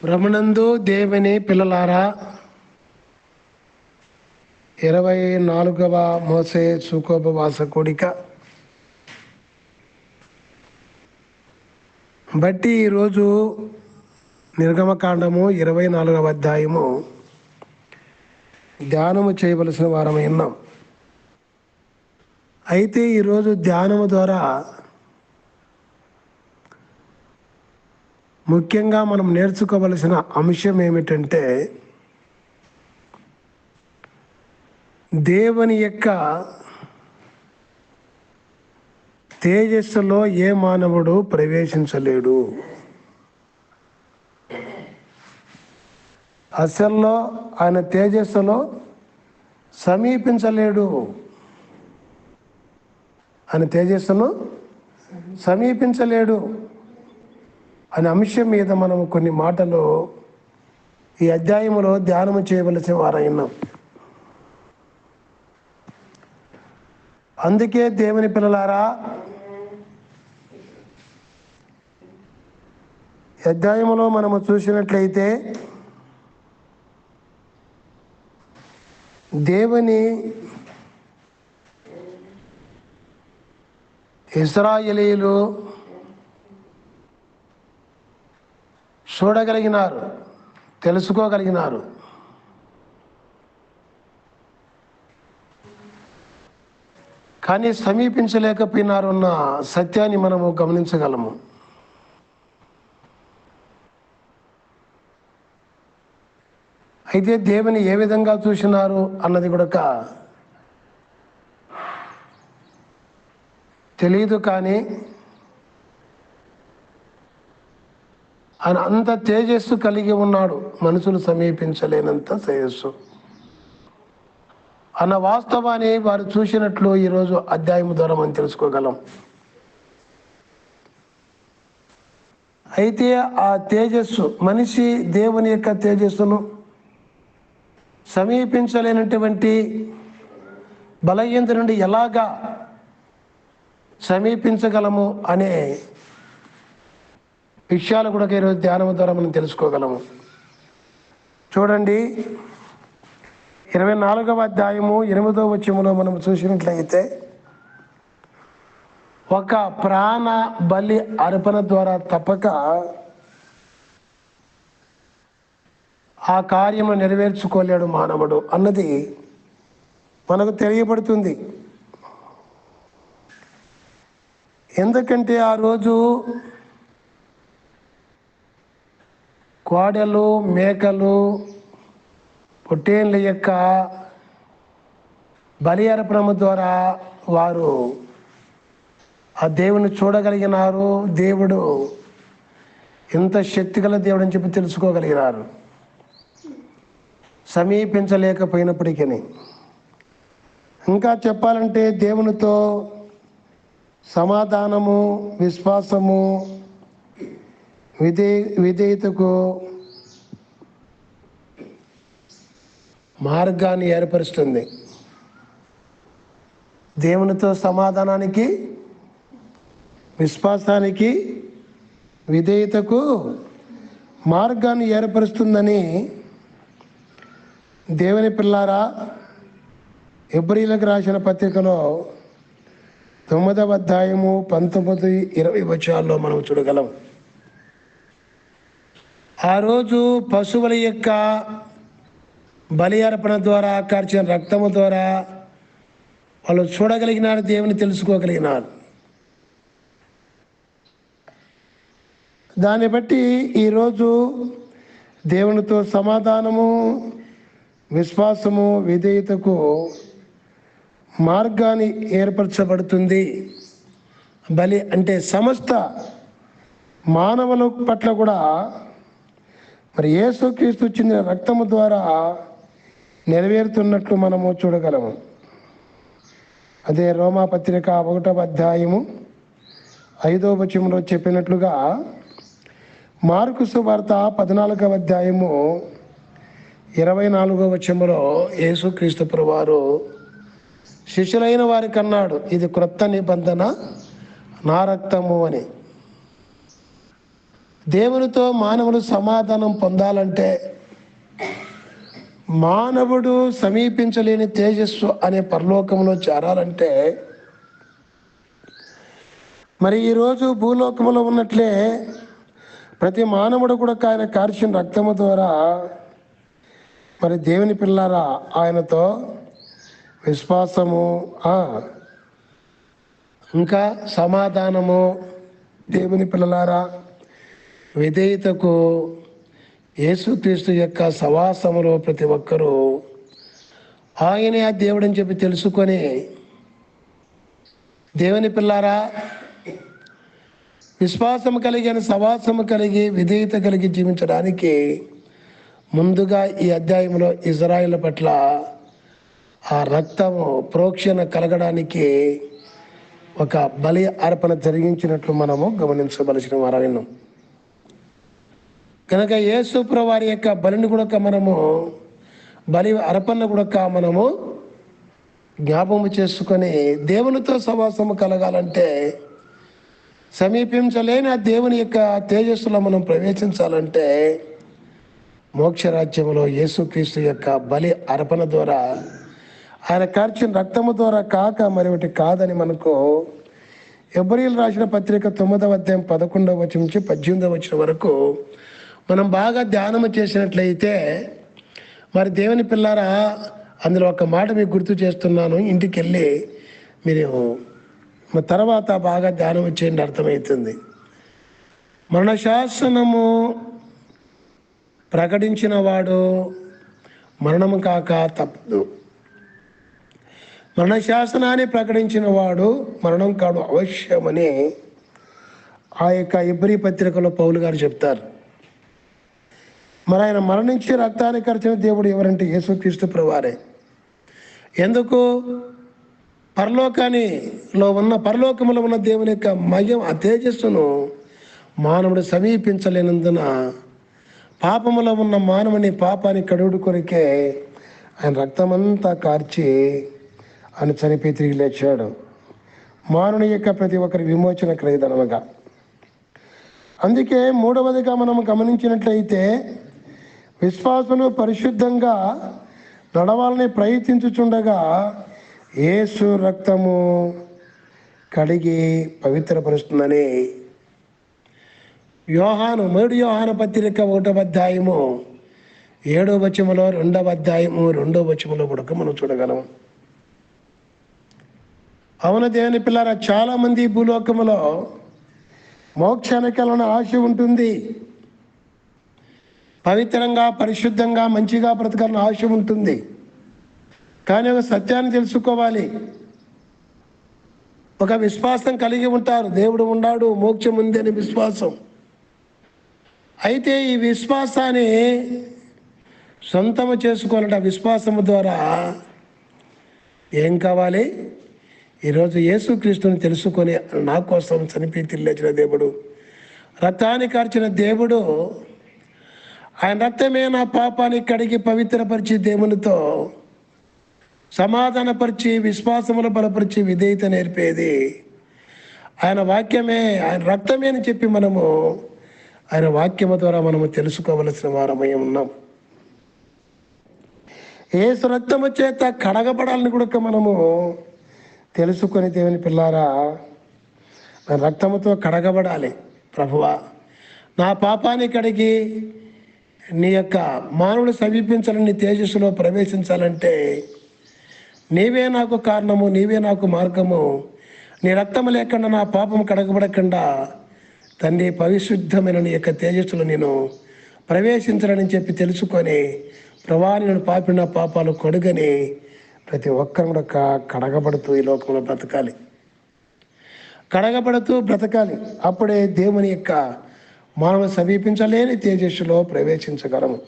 ప్రభునందు దేవుని పిల్లలారా, 24వ మోసే సుఖోపవాస కూడిక బట్టి ఈరోజు నిర్గమకాండము 24వ అధ్యాయము ధ్యానము చేయవలసిన వారమై ఉన్నాం. అయితే ఈరోజు ధ్యానము ద్వారా ముఖ్యంగా మనం నేర్చుకోవలసిన అంశం ఏమిటంటే, దేవుని యొక్క తేజస్సులో ఏ మానవుడు ప్రవేశించలేడు. అసల్లో ఆయన తేజస్సులో సమీపించలేడు. ఆయన తేజస్సును సమీపించలేడు అనే అంశం మీద మనం కొన్ని మాటలు ఈ అధ్యాయంలో ధ్యానము చేయవలసిన వారైనాం. అందుకే దేవుని పిల్లలారా, అధ్యాయంలో మనము చూసినట్లయితే దేవుని ఇశ్రాయేలీయులు చూడగలిగినారు, తెలుసుకోగలిగినారు. కానీ సమీపించలేకపోయినారు అన్న సత్యాన్ని మనము గమనించగలము. అయితే దేవుని ఏ విధంగా చూసినారు అన్నది కూడా తెలియదు. కానీ ఆయన అంత తేజస్సు కలిగి ఉన్నాడు, మనుషులు సమీపించలేనంత తేజస్సు అన్న వాస్తవాన్ని వారు చూసినట్లు ఈరోజు అధ్యాయం ద్వారా మనం తెలుసుకోగలం. అయితే ఆ తేజస్సు, మనిషి దేవుని యొక్క తేజస్సును సమీపించలేనటువంటి బలహీనత నుండి ఎలాగా సమీపించగలము అనే విషయాలు కూడా ఈరోజు ధ్యానం ద్వారా మనం తెలుసుకోగలము. చూడండి, 24వ అధ్యాయము 8వ వచనంలో మనం చూసినట్లయితే, ఒక ప్రాణ బలి అర్పణ ద్వారా తప్పక ఆ కార్యము నెరవేర్చుకోలేడు మానవుడు అన్నది మనకు తెలియబడుతుంది. ఎందుకంటే ఆ రోజు కోడెలు, మేకలు, పొట్టేళ్ళ యొక్క బలి అర్పణ ద్వారా వారు ఆ దేవుని చూడగలిగినారు. దేవుడు ఎంత శక్తిగల దేవుడు అని చెప్పి తెలుసుకోగలిగినారు, సమీపించలేకపోయినప్పటికీ. ఇంకా చెప్పాలంటే దేవునితో సమాధానము, విశ్వాసము, విధేయతకు మార్గాన్ని ఏర్పరుస్తుంది. దేవునితో సమాధానానికి, విశ్వాసానికి, విధేయతకు మార్గాన్ని ఏర్పరుస్తుందని దేవుని పిల్లారా హెబ్రీయులకు రాసిన పత్రికలో 9వ అధ్యాయము 19-20 వచనాల్లో మనం చూడగలం. ఆ రోజు పశువుల యొక్క బలి అర్పణ ద్వారా కార్చిన రక్తము ద్వారా వాళ్ళు చూడగలిగినారు, దేవుని తెలుసుకోగలిగినారు. దాన్ని బట్టి ఈరోజు దేవునితో సమాధానము, విశ్వాసము, విధేయతకు మార్గాన్ని ఏర్పరచబడుతుంది. బలి అంటే సమస్త మానవుల పట్ల కూడా మరి యేసుక్రీస్తు చెందిన రక్తము ద్వారా నెరవేరుతున్నట్లు మనము చూడగలము. అదే రోమా పత్రిక 1వ అధ్యాయము 5వ వచనంలో చెప్పినట్లుగా, మార్కు సువార్త 14వ అధ్యాయము 24వ వచనంలో యేసుక్రీస్తు ప్రభువారు శిష్యులైన వారికి అన్నాడు, ఇది క్రొత్త నిబంధన నా రక్తము అని. దేవునితో మానవుడు సమాధానం పొందాలంటే, మానవుడు సమీపించలేని తేజస్సు అనే పరలోకంలో చేరాలంటే, మరి ఈరోజు భూలోకంలో ఉన్నట్లే ప్రతి మానవుడు కూడా ఆయన కార్చిన రక్తము ద్వారా మరి దేవుని పిల్లారా ఆయనతో విశ్వాసము, ఇంకా సమాధానము, దేవుని పిల్లలారా విధేయతకు, యేసుక్రీస్తు యొక్క సవాసములో ప్రతి ఒక్కరూ ఆయనే ఆ దేవుడని చెప్పి తెలుసుకొని, దేవుని పిల్లారా విశ్వాసము కలిగి సవాసము కలిగి విధేయత కలిగి జీవించడానికి ముందుగా ఈ అధ్యాయంలో ఇజ్రాయేల్ పట్ల ఆ రక్తము ప్రోక్షణ కలగడానికి ఒక బలి అర్పణ జరిగించినట్లు మనము గమనించవలసిన వారైన కనుక యేసు ప్రభువు వారి యొక్క బలిని కూడా మనము బలి అర్పణ కూడా మనము జ్ఞాపకము చేసుకొని దేవునితో సవాసము కలగాలంటే, సమీపించలేని ఆ దేవుని యొక్క తేజస్సులో మనం ప్రవేశించాలంటే మోక్షరాజ్యంలో యేసుక్రీస్తు యొక్క బలి అర్పణ ద్వారా, ఆయన కార్చిన రక్తము ద్వారా కాక మరొకటి కాదని మనకు హెబ్రీయులకు రాసిన పత్రిక 9వ అధ్యాయం 11వ వచనం నుంచి 18వ వచనం వరకు మనం బాగా ధ్యానము చేసినట్లయితే, మరి దేవుని పిల్లారా అందులో ఒక మాట మీకు గుర్తు చేస్తున్నాను, ఇంటికి వెళ్ళి మీరు తర్వాత బాగా ధ్యానం చేయండి, అర్థమవుతుంది. మరణ శాసనము ప్రకటించిన వాడు మరణము కాక తప్పదు. మరణ శాసనాన్ని ప్రకటించిన వాడు మరణం కాడు అవశ్యమని ఆ యొక్క హెబ్రీ పత్రికలో పౌలు గారు చెప్తారు. మరి ఆయన మరణించి రక్తాన్ని ఖర్చిన దేవుడు ఎవరంటే యేసుక్రీస్తు ప్రభువారే. ఎందుకు? పరలోకములో ఉన్న దేవుని యొక్క మయం ఆ తేజస్సును మానవుడు సమీపించలేనందున పాపములో ఉన్న మానవుని పాపాన్ని కడుగుడు కొరికే ఆయన రక్తమంతా కార్చి ఆయన చనిపోయి తిరిగి లేచాడు, మానవుని యొక్క ప్రతి ఒక్కరి విమోచన క్రయధనముగా. అందుకే మూడవదిగా మనం గమనించినట్లయితే, విశ్వాసులు పరిశుద్ధంగా నడవాలని ప్రయత్నించుచుండగా యేసు రక్తము కడిగి పవిత్రపరుస్తుందని యోహాను పత్రిక 1వ అధ్యాయము 7వ వచనములో, 2వ అధ్యాయము 2వ వచనములో కూడా మనం చూడగలం. అవును దేవుని పిల్లారా, చాలా మంది భూలోకములో మోక్షానికి వెళ్ళిన ఆశ ఉంటుంది, పవిత్రంగా పరిశుద్ధంగా మంచిగా బ్రతకాలని ఆశ ఉంటుంది. కానీ ఒక సత్యాన్ని తెలుసుకోవాలి, ఒక విశ్వాసం కలిగి ఉంటారు, దేవుడు ఉన్నాడు, మోక్షం ఉంది అనే విశ్వాసం. అయితే ఈ విశ్వాసాన్ని సొంతము చేసుకోవాలంటే ఆ విశ్వాసము ద్వారా ఏం కావాలి? ఈరోజు యేసుక్రీస్తుని తెలుసుకొని నా కోసం చనిపోయి తిరిగిన దేవుడు, రక్తాన్ని కార్చిన దేవుడు, ఆయన రక్తమే నా పాపాన్ని కడిగి పవిత్రపరిచి దేవునితో సమాధానపరిచి విశ్వాసమును బలపరిచి విధేయత నేర్పేది ఆయన వాక్యమే, ఆయన రక్తమే అని చెప్పి మనము ఆయన వాక్యము ద్వారా మనము తెలుసుకోవలసిన వారమై ఉన్నాం. యేసు రక్తము చేత కడగబడాలని కూడా మనము తెలుసుకొని, దేవుని పిల్లారా రక్తముతో కడగబడాలి. ప్రభువా, నా పాపాన్ని కడిగి నీ యొక్క మానవుడు సమీపించాలని, నీ తేజస్సులో ప్రవేశించాలంటే నీవే నాకు కారణము, నీవే నాకు మార్గము, నీ రక్తము లేకుండా నా పాపం కడగబడకుండా తండ్రి పరిశుద్ధమైన నీ యొక్క తేజస్సులో నేను ప్రవేశించాలని చెప్పి తెలుసుకొని, ప్రభాని నేను పాపిన పాపాలు కొడుగని ప్రతి ఒక్కరు కూడా కడగబడుతూ ఈ లోకంలో బ్రతకాలి, కడగబడుతూ బ్రతకాలి. అప్పుడే దేవుని యొక్క మానవ సమీపించలేని తేజస్సులో ప్రవేశించగలము.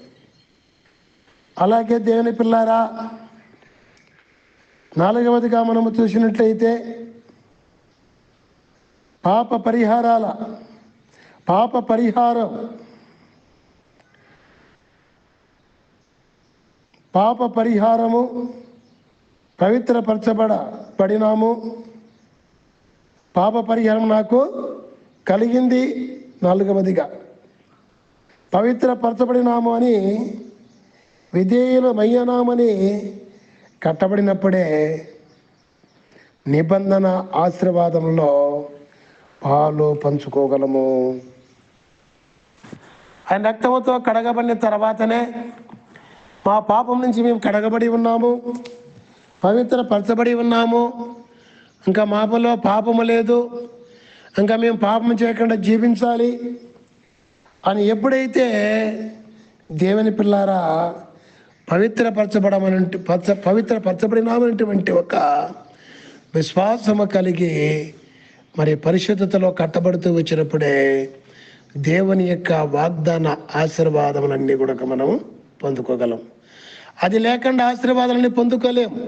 అలాగే దేవుని పిల్లారా, 4వదిగా మనము చూసినట్లయితే పాప పరిహారము పడినాము, పాప పరిహారం నాకు కలిగింది. 4వదిగా పవిత్రపరచబడినాము అని, విధేయులమయ్యనామని కట్టబడినప్పుడే నిబంధన ఆశీర్వాదంలో పాలు పంచుకోగలము. ఆయన రక్తముతో కడగబడిన తర్వాతనే మా పాపం నుంచి మేము కడగబడి ఉన్నాము, పవిత్రపరచబడి ఉన్నాము. ఇంకా మాపలో పాపము లేదు, ఇంకా మేము పాపం చేయకుండా జీవించాలి అని ఎప్పుడైతే దేవుని పిల్లారా పవిత్రపరచబడినామనేటువంటి ఒక విశ్వాసము కలిగి మరి పరిశుద్ధతలో కట్టబడుతూ వచ్చినప్పుడే దేవుని యొక్క వాగ్దాన ఆశీర్వాదములన్నీ కూడా మనం పొందుకోగలం. అది లేకుండా ఆశీర్వాదాలన్నీ పొందుకోలేము.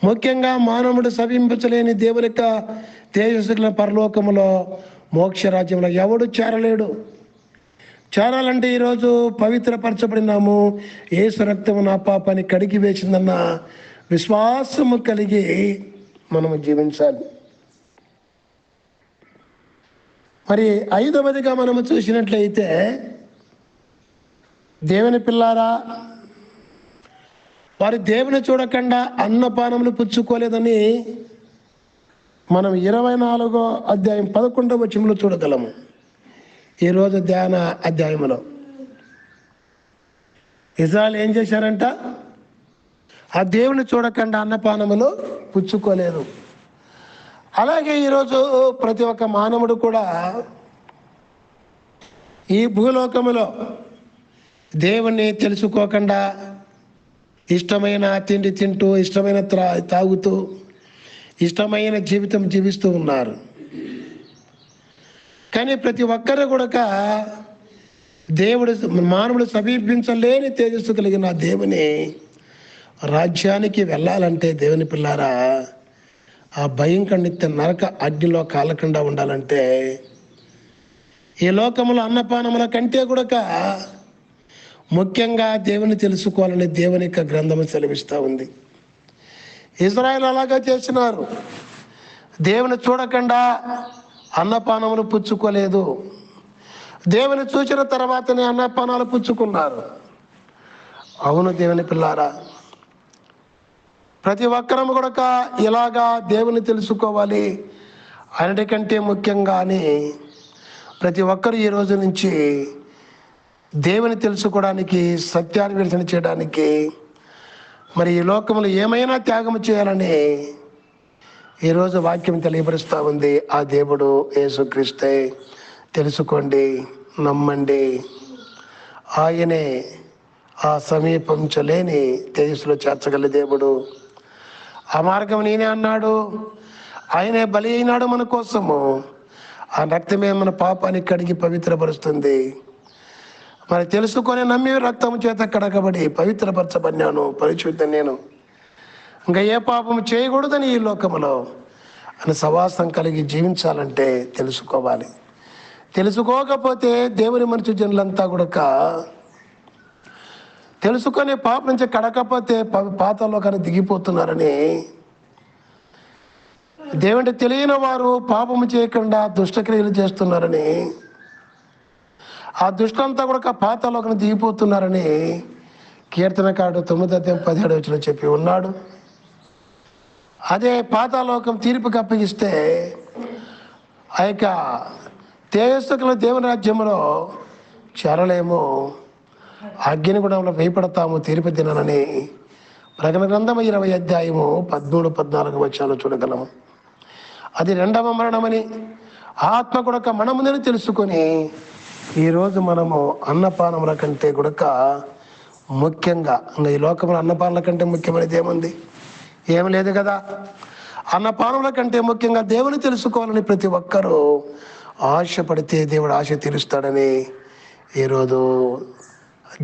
ముఖ్యంగా మానవుడు సమీపించలేని దేవుని యొక్క తేజస్సుల పరలోకములో మోక్షరాజ్యంలో ఎవడు చేరలేడు. చేరాలంటే ఈరోజు పవిత్రపరచబడినాము, యేసు రక్తము నా పాపాన్ని కడిగి వేసిందన్న విశ్వాసము కలిగి మనము జీవించాలి. మరి 5వదిగా మనము చూసినట్లయితే, దేవుని పిల్లారా వారి దేవుని చూడకుండా అన్నపానములు పుచ్చుకోలేదని మనం 24వ అధ్యాయం 11వ వచనంలో చూడగలము. ఈరోజు ధ్యాన అధ్యాయంలో ఇజ్రాయెల్ ఏం చేశారంట? ఆ దేవుని చూడకుండా అన్నపానములు పుచ్చుకోలేదు. అలాగే ఈరోజు ప్రతి ఒక్క మానవుడు కూడా ఈ భూలోకములో దేవుణ్ణి తెలుసుకోకుండా ఇష్టమైన తిండి తింటూ, ఇష్టమైన తాగుతూ, ఇష్టమైన జీవితం జీవిస్తూ ఉన్నారు. కానీ ప్రతి ఒక్కరు కూడా మానవుడు సమీపించలేని తేజస్సు కలిగిన దేవుని రాజ్యానికి వెళ్ళాలంటే, దేవుని పిల్లారా ఆ భయంకర నరక అగ్నిలో కాలకుండా ఉండాలంటే ఈ లోకములో అన్నపానముల కంటే కూడా ముఖ్యంగా దేవుని తెలుసుకోవాలని దేవుని యొక్క గ్రంథము సెలవిస్తూ ఉంది. ఇజ్రాయెల్ అలాగా చేసినారు. దేవుని చూడకుండా అన్నపానములు పుచ్చుకోలేదు. దేవుని చూసిన తర్వాతనే అన్నపానాలు పుచ్చుకున్నారు. అవును దేవుని పిల్లారా, ప్రతి ఒక్కరము కూడా ఇలాగా దేవుని తెలుసుకోవాలి. అన్నిటికంటే ముఖ్యంగానే ప్రతి ఒక్కరు ఈ రోజు నుంచి దేవుని తెలుసుకోవడానికి, సత్యాన్ని వెలిసిన చేయడానికి, మరి ఈ లోకంలో ఏమైనా త్యాగం చేయాలని ఈరోజు వాక్యం తెలియపరుస్తూ ఉంది. ఆ దేవుడు యేసుక్రీస్తే. తెలుసుకోండి, నమ్మండి. ఆయనే ఆ సమీపించలేని తేజస్సులో చేర్చగల దేవుడు. ఆ మార్గం నేనే అన్నాడు. ఆయనే బలి అయినాడు మన కోసము. ఆ రక్తమే మన పాపాన్ని కడిగి పవిత్రపరుస్తుంది. మరి తెలుసుకొని నమ్మి రక్తం చేత కడగబడి పవిత్రపరచబడినాను, పరిశుద్ధ నేను, ఇంకా ఏ పాపం చేయకూడదని ఈ లోకంలో అని సవాసం కలిగి జీవించాలంటే తెలుసుకోవాలి. తెలుసుకోకపోతే దేవుని మనుషు జనులంతా కూడా తెలుసుకొని పాపం నుంచి కడకపోతే పాతాల్లో కానీ దిగిపోతున్నారని, దేవుని తెలియని వారు పాపము చేయకుండా దుష్టక్రియలు చేస్తున్నారని, ఆ దుష్టంతా కూడా పాతాల్లోకి దిగిపోతున్నారని కీర్తనకారుడు 9:17 చెప్పి ఉన్నాడు. అదే పాతాళలోకం తీర్పుకి అప్పగిస్తే ఆ యొక్క తేజస్సుకుల దేవుని రాజ్యంలో చేరలేము, అగ్ని కూడా భయపడతాము తీర్పు దినాలని ప్రకటన గ్రంథం 20 అధ్యాయము 13-14 చూడగలము. అది రెండవ మరణమని ఆత్మ కూడా మన ముందని తెలుసుకొని ఈరోజు మనము అన్నపానముల కంటే కూడా ముఖ్యంగా, ఇంకా ఈ లోకంలో అన్నపానముల కంటే ముఖ్యమైనది ఏముంది? ఏమి లేదు కదా. అన్నపానముల కంటే ముఖ్యంగా దేవుని తెలుసుకోవాలని ప్రతి ఒక్కరూ ఆశపడితే దేవుడు ఆశ తీరుస్తాడని ఈరోజు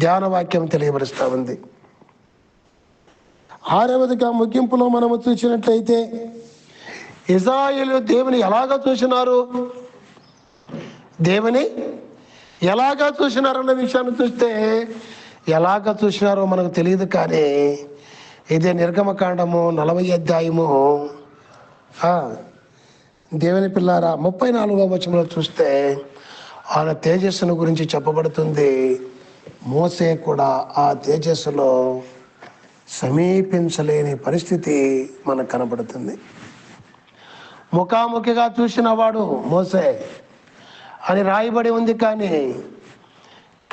ధ్యాన వాక్యం తెలియపరుస్తూ ఉంది. 6వదిగా ముగింపులో మనము చూసినట్లయితే, ఇశ్రాయేలు దేవుని ఎలాగా చూసినారు, దేవుని ఎలాగా చూసినారన్న విషయాన్ని చూస్తే ఎలాగా చూసినారో మనకు తెలియదు. కానీ ఇదే నిర్గమకాండము 40 అధ్యాయము దేవుని పిల్లారా 34వ వచనంలో చూస్తే, ఆయన తేజస్సును గురించి చెప్పబడుతుంది. మోసే కూడా ఆ తేజస్సులో సమీపించలేని పరిస్థితి మనకు కనబడుతుంది. ముఖాముఖిగా చూసిన వాడు మోసే అని రాయబడి ఉంది.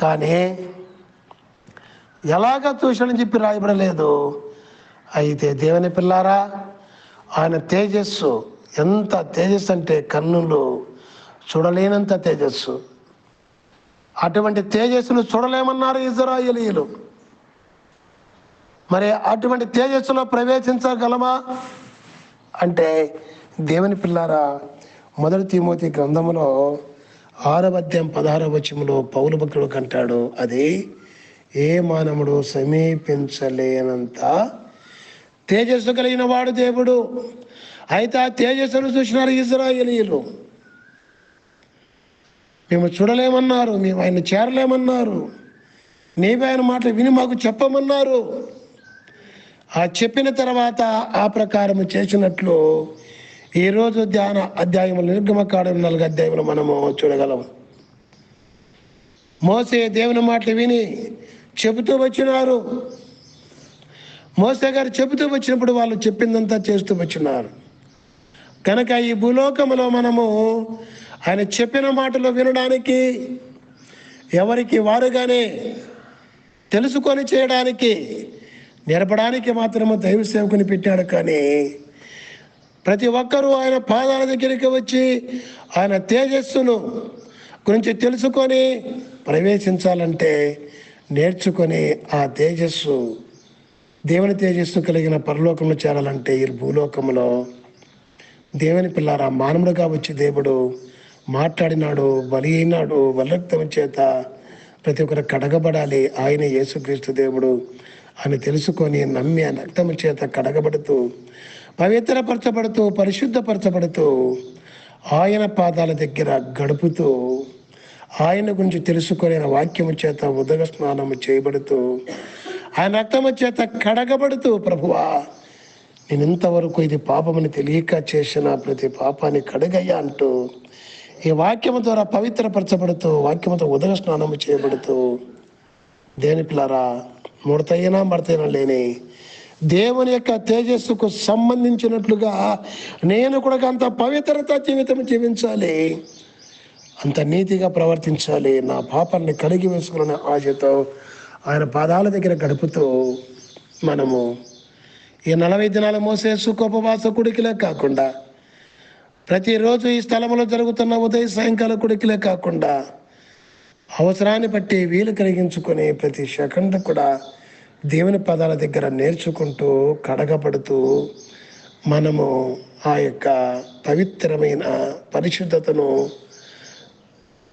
కానీ ఎలాగ చూశాడని చెప్పి రాయబడలేదు. అయితే దేవుని పిల్లారా, ఆయన తేజస్సు ఎంత తేజస్సు అంటే కన్నులు చూడలేనంత తేజస్సు. అటువంటి తేజస్సును చూడలేమన్నారు ఇశ్రాయేలీయులు. మరి అటువంటి తేజస్సులో ప్రవేశించగలమా అంటే, దేవుని పిల్లారా, 1 తిమోతి గ్రంథములో 6వ అధ్యాయం 16వ వచనంలో పౌలు భక్తుడు కంటాడు, అది ఏ మానవుడు సమీపించలేనంత తేజస్సు కలిగిన వాడు దేవుడు. అయితే ఆ తేజస్సును చూసినారు ఇశ్రాయేలీయులు. మేము చూడలేమన్నారు, మేము ఆయన చేరలేమన్నారు, నీవే ఆయన మాటలు విని మాకు చెప్పమన్నారు. ఆ చెప్పిన తర్వాత ఆ ప్రకారం చేసినట్లు ఈరోజు ధ్యాన అధ్యాయములు నిర్గమకాండం 4 అధ్యాయములు మనము చూడగలం. మోసే దేవుని మాటలు విని చెబుతూ వచ్చినారు. మోసే గారు చెబుతూ వచ్చినప్పుడు వాళ్ళు చెప్పిందంతా చేస్తూ వచ్చినారు. కనుక ఈ భూలోకంలో మనము ఆయన చెప్పిన మాటలు వినడానికి, ఎవరికి వారుగానే తెలుసుకొని చేయడానికి, నేర్పడానికి మాత్రము దైవ సేవకుని పెట్టాడు. కానీ ప్రతి ఒక్కరూ ఆయన పాదాల దగ్గరికి వచ్చి ఆయన తేజస్సును గురించి తెలుసుకొని ప్రవేశించాలంటే, నేర్చుకొని ఆ తేజస్సు, దేవుని తేజస్సు కలిగిన పరలోకంలో చేరాలంటే ఈ భూలోకంలో దేవుని పిల్లారా మానవుడిగా వచ్చి దేవుడు మాట్లాడినాడు, బలి అయినాడు, బలిరక్తం చేత ప్రతి ఒక్కరు కడగబడాలి. ఆయన యేసుక్రీస్తు దేవుడు అని తెలుసుకొని నమ్మి ఆ రక్తము చేత కడగబడుతూ, పవిత్రపరచబడుతూ, పరిశుద్ధపరచబడుతూ, ఆయన పాదాల దగ్గర గడుపుతూ, ఆయన గురించి తెలుసుకొని వాక్యము చేత ఉదక స్నానము చేయబడుతూ, ఆయన రక్తము చేత కడగబడుతూ, ప్రభువా నేను ఇంతవరకు ఇది పాపమని తెలియక చేసిన ప్రతి పాపాన్ని కడగయ్యా అంటూ ఈ వాక్యము ద్వారా పవిత్రపరచబడుతూ, వాక్యముతో ఉదక స్నానము చేయబడుతూ, దేవుని పిల్లారా, ముడతైనా మడతైనా లేని దేవుని యొక్క తేజస్సుకు సంబంధించినట్లుగా నేను కూడా అంత పవిత్రత జీవితం జీవించాలి, అంత నీతిగా ప్రవర్తించాలి, నా పాపాన్ని కడిగి వేసుకున్న ఆశతో ఆయన పాదాల దగ్గర గడుపుతూ మనము ఈ 40 దినాల మోసే సుఖోపవాస కుడికిలే కాకుండా, ప్రతిరోజు ఈ స్థలంలో జరుగుతున్న ఉదయ సాయంకాల కుడికిలే కాకుండా, అవసరాన్ని బట్టి వీలు కలిగించుకొని ప్రతి సెకండ్ కూడా దేవుని పదాల దగ్గర నేర్చుకుంటూ కడగబడుతూ మనము ఆ యొక్క పవిత్రమైన పరిశుద్ధతను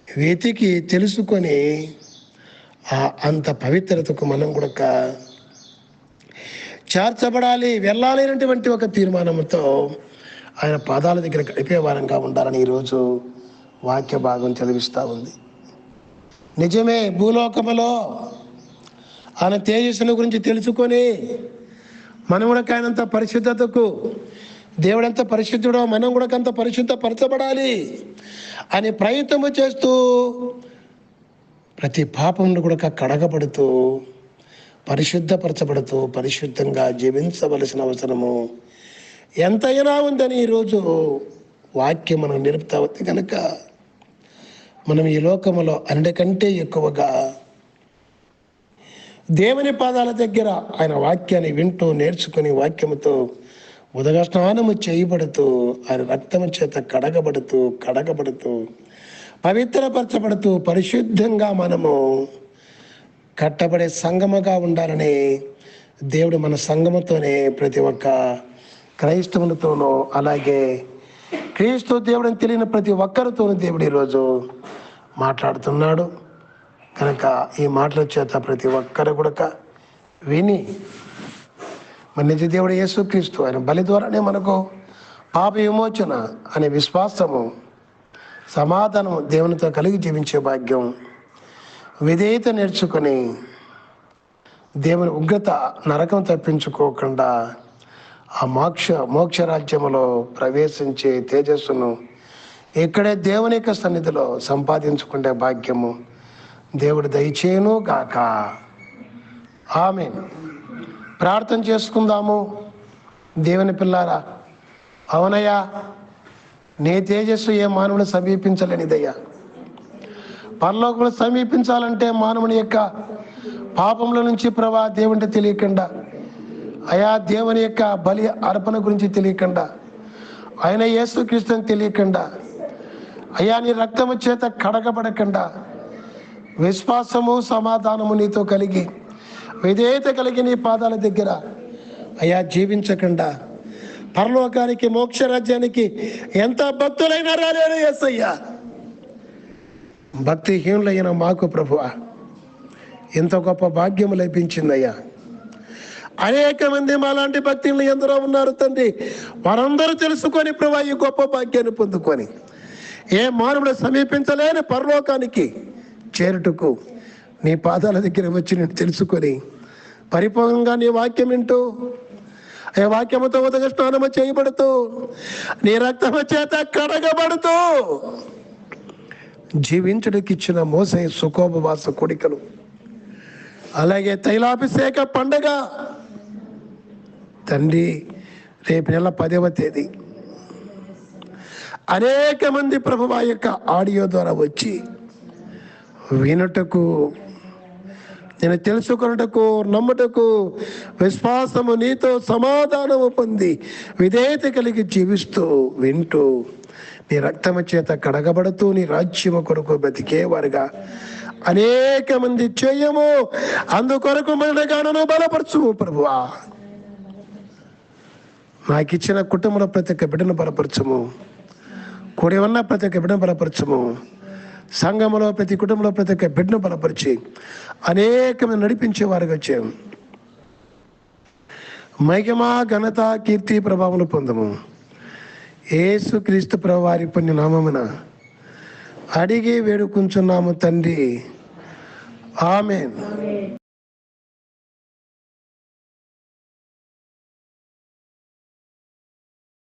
వెతికి తెలుసుకొని అంత పవిత్రతకు మనం కూడా చేర్చబడాలి, వెళ్ళాలి అనేటువంటి ఒక తీర్మానంతో ఆయన పాదాల దగ్గర గడిపే వారంగా ఉండాలని ఈరోజు వాక్య భాగం చదివిస్తూ ఉంది. నిజమే, భూలోకములో ఆయన తేజస్సును గురించి తెలుసుకొని మనం కూడా ఆయనంత పరిశుద్ధతకు, దేవుడంత పరిశుద్ధుడో మనం కూడా అంత పరిశుద్ధపరచబడాలి అని ప్రయత్నము చేస్తూ ప్రతి పాపంను కూడా కడగబడుతూ, పరిశుద్ధపరచబడుతూ, పరిశుద్ధంగా జీవించవలసిన అవసరము ఎంతైనా ఉందని ఈరోజు వాక్యం మనం నిలుపుతా ఉంది. కనుక మనం ఈ లోకములో అన్నిటికంటే ఎక్కువగా దేవుని పాదాల దగ్గర ఆయన వాక్యాన్ని వింటూ నేర్చుకుని వాక్యముతో ఉదక స్నానము చేయబడుతూ, ఆయన రక్తము చేత కడగబడుతూ పవిత్రపరచబడుతూ పరిశుద్ధంగా మనము కట్టబడే సంఘముగా ఉండాలని దేవుడు మన సంఘముతోనే ప్రతి ఒక్క క్రైస్తవులతోనూ, అలాగే క్రీస్తు దేవుడిని తెలియని ప్రతి ఒక్కరితోనూ దేవుడు ఈరోజు మాట్లాడుతున్నాడు. కనుక ఈ మాటల చేత ప్రతి ఒక్కరు కూడా విని మన నిజ దేవుడు యేసుక్రీస్తు ఆయన బలి ద్వారానే మనకు పాప విమోచన అనే విశ్వాసము, సమాధానము దేవునితో కలిగి జీవించే భాగ్యం, విధేయత నేర్చుకొని దేవుని ఉగ్రత నరకం తప్పించుకోకుండా ఆ మోక్ష రాజ్యములో ప్రవేశించే తేజస్సును ఇక్కడే దేవుని యొక్క సన్నిధిలో సంపాదించుకునే భాగ్యము దేవుడు దయచేయును గాక. ఆమేన్. ప్రార్థన చేసుకుందాము. దేవుని పిల్లారా, అవునయ్యా, నీ తేజస్సు ఏ మానవుని సమీపించలేనిదయ్యా. పరలోకమును సమీపించాలంటే మానవుని యొక్క పాపముల నుంచి ప్రభా దేవుని తెలియకుండా, అయా దేవుని యొక్క బలి అర్పణ గురించి తెలియకుండా, ఆయన యేసుక్రీస్తుని తెలియకుండా, అయా నీ రక్తము చేత కడగబడకుండా, విశ్వాసము సమాధానము నీతో కలిగి విధేయత కలిగి నీ పాదాల దగ్గర అయా జీవించకుండా పరలోకానికి మోక్ష రాజ్యానికి ఎంత భక్తులైనా రాలేరు యేసయ్యా. భక్తిహీనులైన మాకు ప్రభువా ఎంత గొప్ప భాగ్యము లభించిందయ్యా. అనేక మంది మాలాంటి భక్తులు ఎందరో ఉన్నారు తండ్రి. వారందరూ తెలుసుకొని ప్రభా ఈ గొప్ప భాగ్యాన్ని పొందుకొని ఏ మానవుడు సమీపించలేని పరలోకానికి చేరుటకు నీ పాదాల దగ్గర వచ్చి నేను తెలుసుకొని పరిపూర్ణంగా నీ వాక్యం వింటూ ఏ వాక్యముతో ఉదక స్నానము చేయబడుతూ నీ రక్తము చేత కడగబడుతూ జీవించడానికి ఇచ్చిన మోసే సుఖోపవాస కోడికలు, అలాగే తైలాభిషేక పండగ తండ్రి రేపు నెల 10వ తేదీ అనేక మంది ప్రభువా యొక్క ఆడియో ద్వారా వచ్చి వినుటకు, నేను తెలుసుకొనుటకు, నమ్ముటకు, విశ్వాసము నీతో సమాధానము పొంది విధేయత కలిగి జీవిస్తూ వింటూ నీ రక్తము చేత కడగబడుతూ నీ రాజ్యము కొరకు బ్రతికేవారుగా అనేక మంది చేయము. అందుకొరకు మనగానను బలపరచుము ప్రభువా. నాకు ఇచ్చిన కుటుంబంలో ప్రతి ఒక్క బిడ్డను బలపరచము. కూడి ఉన్న ప్రతి ఒక్క బిడ్డను బలపరచము. సంఘంలో ప్రతి కుటుంబంలో ప్రతి ఒక్క బిడ్డను బలపరిచి అనేకమంది నడిపించేవారుగా చేయం. మహిమ ఘనత కీర్తి ప్రభావములు పొందము. యేసుక్రీస్తు ప్రభు వారి పుణ్య నామమున అడిగి వేడుకుంటున్నాము తండ్రి. ఆమేన్.